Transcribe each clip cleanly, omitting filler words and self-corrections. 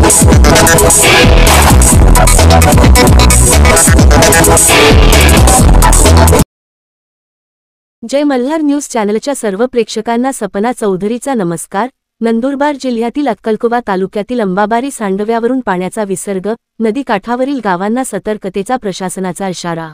जय Malhar news चॅनलच्या सर्व प्रेक्षकांना सपना चौधरीचा नमस्कार। नंदुरबार जिल्ह्यातील अक्कलकोवा तालुक्यातील अंबाबारी सांडव्यावरून पाण्याचा विसर्ग, नदी काठावरील गावांना सतर्कतेचा प्रशासनाचा इशारा।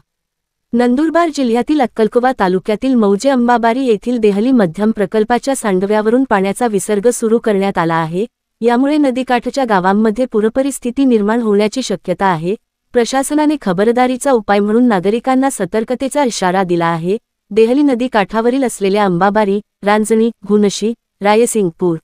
नंदुरबार जिल्ह्यातील अक्कलकोवा तालुक्यातील मौजे अंबाबारी येथील देहली मध्यम प्रकल्पाच्या सांडव्यावरून पाण्याचा विसर्ग सुरू करण्यात आला आहे। यामुळे नदीकाठच्या गावांमध्ये पूरपरिस्थिती निर्माण होण्याची शक्यता आहे। प्रशासनाने खबरदारीचा उपाय म्हणून नागरिकांना सतर्कतेचा इशारा दिला आहे। देहली नदी काठावरील असलेल्या अंबाबारी, रांजणी, घुनशी, रायसिंगपूर,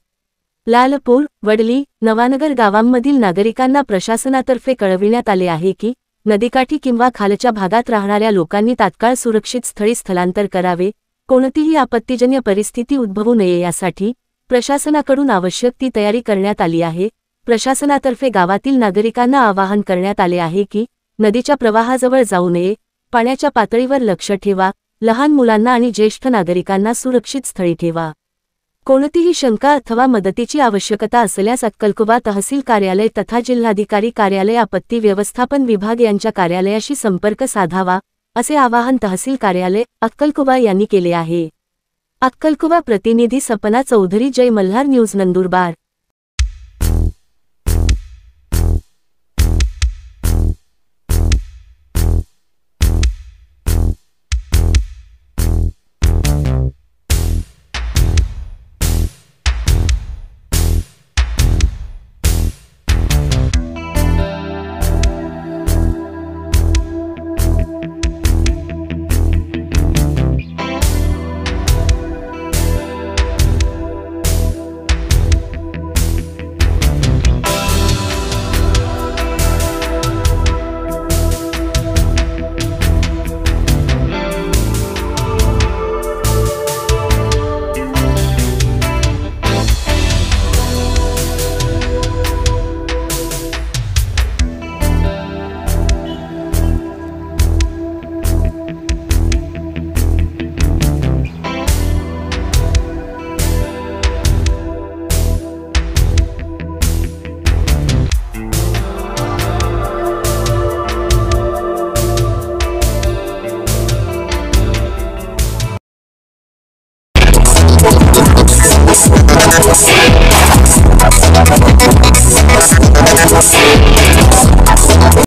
लालपूर, वडली, नवानगर गावांमधील नागरिकांना प्रशासनातर्फे कळविण्यात आले आहे की नदीकाठी किंवा खालच्या भागात राहणाऱ्या लोकांनी तात्काळ सुरक्षित स्थळी स्थलांतर करावे। कोणतीही आपत्तीजन्य परिस्थिती उद्भवू नये यासाठी प्रशासनाकडून आवश्यक ती तयारी करण्यात आली आहे। प्रशासनातर्फे गावातील नागरिकांना आवाहन करण्यात आले आहे की नदीच्या प्रवाहाजवळ जाऊ नये, पाण्याच्या पातळीवर लक्ष ठेवा, लहान मुलांना आणि ज्येष्ठ नागरिकांना सुरक्षित स्थळी ठेवा। कोणतीही शंका अथवा मदतीची आवश्यकता असल्यास अक्कलकोवा तहसील कार्यालय तथा जिल्हाधिकारी कार्यालय आपत्ती व्यवस्थापन विभाग यांच्या कार्यालयाशी संपर्क साधावा, असे आवाहन तहसील कार्यालय अक्कलकोवा यांनी केले आहे। अक्कलकोवा प्रतिनिधी सपना चौधरी, जय मल्हार न्यूज, नंदुरबार।